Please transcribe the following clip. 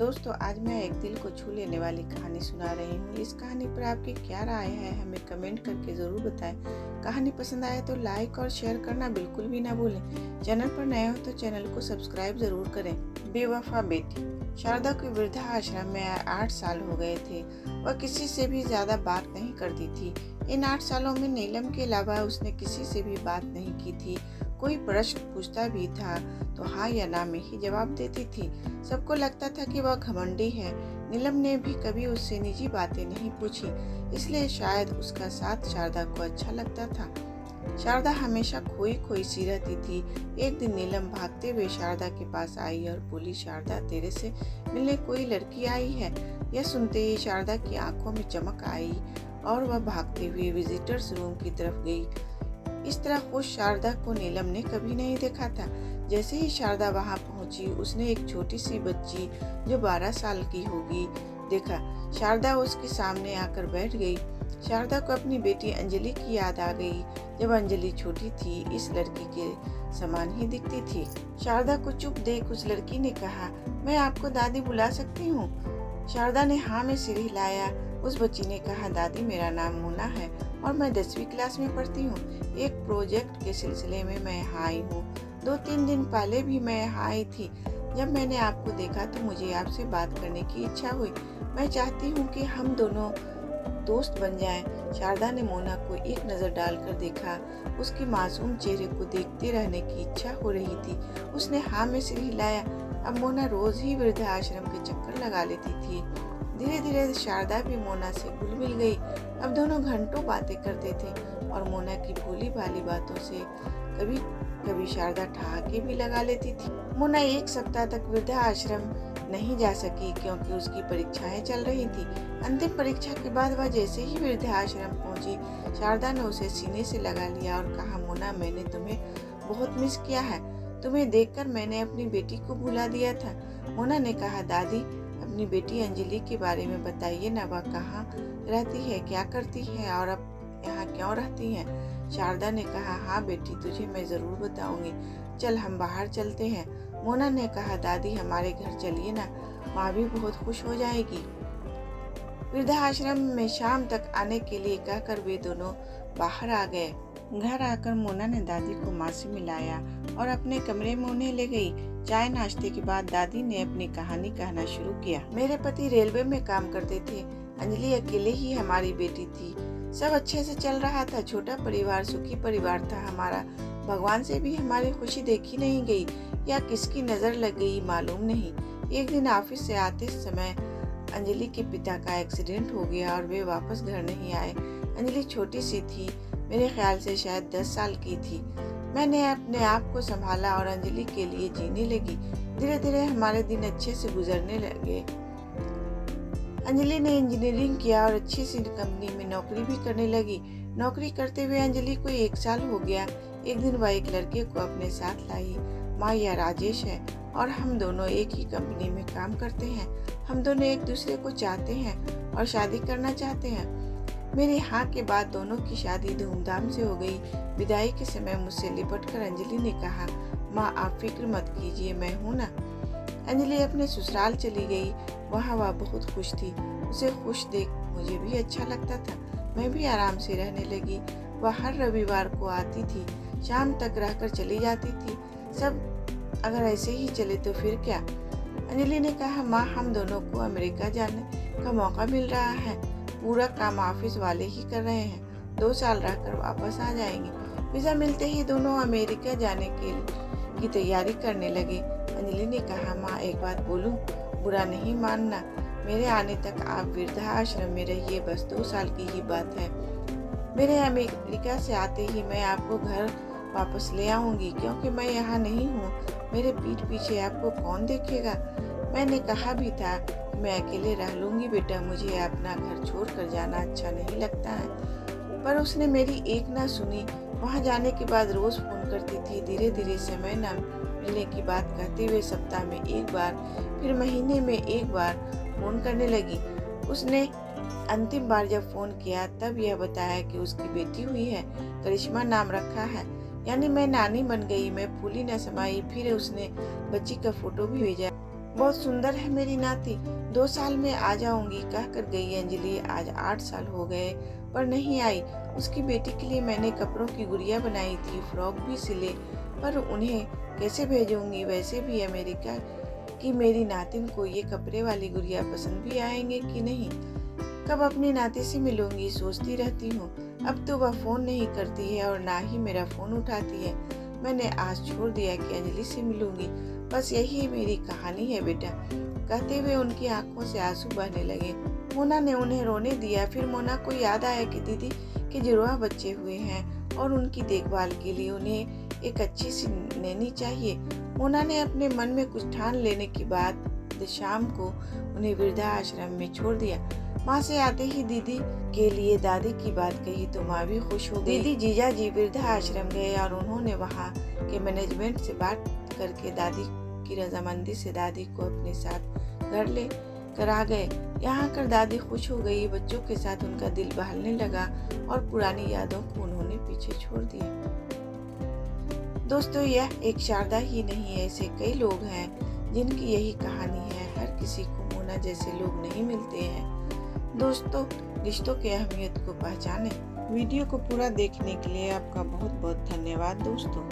दोस्तों, आज मैं एक दिल को छू लेने वाली कहानी सुना रही हूँ। इस कहानी पर आपकी क्या राय है हमें कमेंट करके ज़रूर बताएं। कहानी पसंद आए तो लाइक और शेयर करना बिल्कुल भी ना भूलें। चैनल पर नए हो तो चैनल को सब्सक्राइब ज़रूर करें। बेवफा बेटी। शारदा को वृद्धाश्रम में 8 साल हो गए थे। वह किसी से भी ज़्यादा बात नहीं करती थी। इन 8 सालों में नीलम के अलावा उसने किसी से भी बात नहीं की थी। कोई प्रश्न पूछता भी था तो हाँ या ना में ही जवाब देती थी। सबको लगता था कि वह घमंडी है। नीलम ने भी कभी उससे निजी बातें नहीं पूछी, इसलिए शायद उसका साथ शारदा को अच्छा लगता था। शारदा हमेशा खोई खोई सी रहती थी। एक दिन नीलम भागते हुए शारदा के पास आई और बोली, शारदा, तेरे से मिलने कोई लड़की आई है। यह सुनते ही शारदा की आंखों में चमक आई और वह भागते हुए विजिटर्स रूम की तरफ गई। इस तरह खुश शारदा को नीलम ने कभी नहीं देखा था। जैसे ही शारदा वहां पहुंची, उसने एक छोटी सी बच्ची जो 12 साल की होगी देखा। शारदा उसके सामने आकर बैठ गई। शारदा को अपनी बेटी अंजलि की याद आ गई। जब अंजलि छोटी थी, इस लड़की के समान ही दिखती थी। शारदा को चुप देख उस लड़की ने कहा, मैं आपको दादी बुला सकती हूँ? शारदा ने हाँ में सिर हिलाया। उस बच्ची ने कहा, दादी, मेरा नाम मोना है और मैं 10वीं क्लास में पढ़ती हूँ। एक प्रोजेक्ट के सिलसिले में मैं यहाँ आई हूँ। 2-3 दिन पहले भी मैं यहाँ आई थी। जब मैंने आपको देखा तो मुझे आपसे बात करने की इच्छा हुई। मैं चाहती हूँ कि हम दोनों दोस्त बन जाएं। शारदा ने मोना को एक नज़र डालकर देखा। उसके मासूम चेहरे को देखते रहने की इच्छा हो रही थी। उसने हाँ में सिर हिलाया। अब मोना रोज ही वृद्धाश्रम के चक्कर लगा लेती थी। धीरे धीरे शारदा भी मोना से घुल मिल गई। अब दोनों घंटों बातें करते थे और मोना की भोली भाली बातों से कभी कभी शारदा ठहाके भी लगा लेती थी। मोना 1 सप्ताह तक वृद्धाश्रम नहीं जा सकी क्योंकि उसकी परीक्षाएं चल रही थी। अंतिम परीक्षा के बाद वह जैसे ही वृद्धाश्रम पहुंची, शारदा ने उसे सीने से लगा लिया और कहा, मोना, मैंने तुम्हें बहुत मिस किया है। तुम्हें देखकर मैंने अपनी बेटी को भुला दिया था। मोना ने कहा, दादी, अपनी बेटी अंजलि के बारे में बताइए ना। वह कहाँ रहती है, क्या करती है और अब यहाँ क्यों रहती है? शारदा ने कहा, हाँ बेटी, तुझे मैं ज़रूर बताऊंगी। चल हम बाहर चलते हैं। मोना ने कहा, दादी, हमारे घर चलिए ना, माँ भी बहुत खुश हो जाएगी। वृद्धाश्रम में शाम तक आने के लिए कहकर वे दोनों बाहर आ गए। घर आकर मोना ने दादी को माँ से मिलाया और अपने कमरे में उन्हें ले गई। चाय नाश्ते के बाद दादी ने अपनी कहानी कहना शुरू किया। मेरे पति रेलवे में काम करते थे। अंजलि अकेले ही हमारी बेटी थी। सब अच्छे से चल रहा था। छोटा परिवार, सुखी परिवार था हमारा। भगवान से भी हमारी खुशी देखी नहीं गई या किसकी नज़र लग गई मालूम नहीं। एक दिन ऑफिस से आते समय अंजलि के पिता का एक्सीडेंट हो गया और वे वापस घर नहीं आए। अंजलि छोटी सी थी, मेरे ख्याल से शायद 10 साल की थी। मैंने अपने आप को संभाला और अंजलि के लिए जीने लगी। धीरे धीरे हमारे दिन अच्छे से गुजरने लगे। अंजलि ने इंजीनियरिंग किया और अच्छी सी कंपनी में नौकरी भी करने लगी। नौकरी करते हुए अंजलि को 1 साल हो गया। एक दिन वह एक लड़के को अपने साथ लाई। माँ, यह राजेश है और हम दोनों एक ही कंपनी में काम करते हैं। हम दोनों एक दूसरे को चाहते हैं और शादी करना चाहते हैं। मेरे हाँ के बाद दोनों की शादी धूमधाम से हो गई। विदाई के समय मुझसे लिपटकर अंजलि ने कहा, माँ, आप फिक्र मत कीजिए, मैं हूँ ना। अंजलि अपने ससुराल चली गई। वहाँ वह बहुत खुश थी। उसे खुश देख मुझे भी अच्छा लगता था। मैं भी आराम से रहने लगी। वह हर रविवार को आती थी, शाम तक रहकर चली जाती थी। सब अगर ऐसे ही चले तो फिर क्या? अंजलि ने कहा, माँ, हम दोनों को अमेरिका जाने का मौका मिल रहा है। पूरा काम ऑफिस वाले ही कर रहे हैं। 2 साल रहकर वापस आ जाएंगे। वीज़ा मिलते ही दोनों अमेरिका जाने की तैयारी करने लगे। अंजलि ने कहा, माँ, एक बात बोलूं? बुरा नहीं मानना। मेरे आने तक आप वृद्धाश्रम में रहिए, बस 2 साल की ही बात है। मेरे अमेरिका से आते ही मैं आपको घर वापस ले आऊंगी, क्योंकि मैं यहाँ नहीं हूँ। मेरे पीठ पीछे आपको कौन देखेगा? मैंने कहा भी था कि मैं अकेले रह लूंगी बेटा, मुझे अपना घर छोड़कर जाना अच्छा नहीं लगता है। पर उसने मेरी एक ना सुनी। वहाँ जाने के बाद रोज फोन करती थी। धीरे धीरे समय न मिलने की बात कहते हुए सप्ताह में 1 बार, फिर महीने में 1 बार फोन करने लगी। उसने अंतिम बार जब फोन किया तब यह बताया कि उसकी बेटी हुई है, करिश्मा नाम रखा है। यानी मैं नानी बन गई। मैं फूली न समाई। फिर उसने बच्ची का फोटो भी भेजा। बहुत सुंदर है मेरी नाती, 2 साल में आ जाऊंगी कहकर गई अंजलि। आज 8 साल हो गए पर नहीं आई। उसकी बेटी के लिए मैंने कपड़ों की गुड़िया बनाई थी, फ्रॉक भी सिले, पर उन्हें कैसे भेजूंगी? वैसे भी अमेरिका की मेरी नातिन को ये कपड़े वाली गुड़िया पसंद भी आएंगे कि नहीं? कब अपनी नाती से मिलूंगी सोचती रहती हूँ। अब तो वह फोन नहीं करती है और ना ही मेरा फोन उठाती है। मैंने आज छोड़ दिया कि अंजलि से मिलूंगी। बस यही मेरी कहानी है बेटा। कहते हुए उनकी आंखों से आंसू बहने लगे। मोना ने उन्हें रोने दिया। फिर मोना को याद आया कि दीदी के जुड़वा बच्चे हुए हैं और उनकी देखभाल के लिए उन्हें एक अच्छी सी नैनी चाहिए। मोना ने अपने मन में कुछ ठान लेने के बाद शाम को उन्हें वृद्धाश्रम में छोड़ दिया। माँ से आते ही दीदी के लिए दादी की बात कही तो माँ भी खुश हो गई। दीदी जीजा जी वृद्धाश्रम गए और उन्होंने वहाँ के मैनेजमेंट से बात करके दादी की रजामंदी से दादी को अपने साथ घर ले कर आ गए। यहाँ कर दादी खुश हो गई। बच्चों के साथ उनका दिल बहलने लगा और पुरानी यादों को उन्होंने पीछे छोड़ दिया। दोस्तों, यह एक शारदा ही नहीं है, ऐसे कई लोग हैं जिनकी यही कहानी है। हर किसी को मोना जैसे लोग नहीं मिलते हैं। दोस्तों, रिश्तों की अहमियत को पहचानें। वीडियो को पूरा देखने के लिए आपका बहुत बहुत धन्यवाद दोस्तों।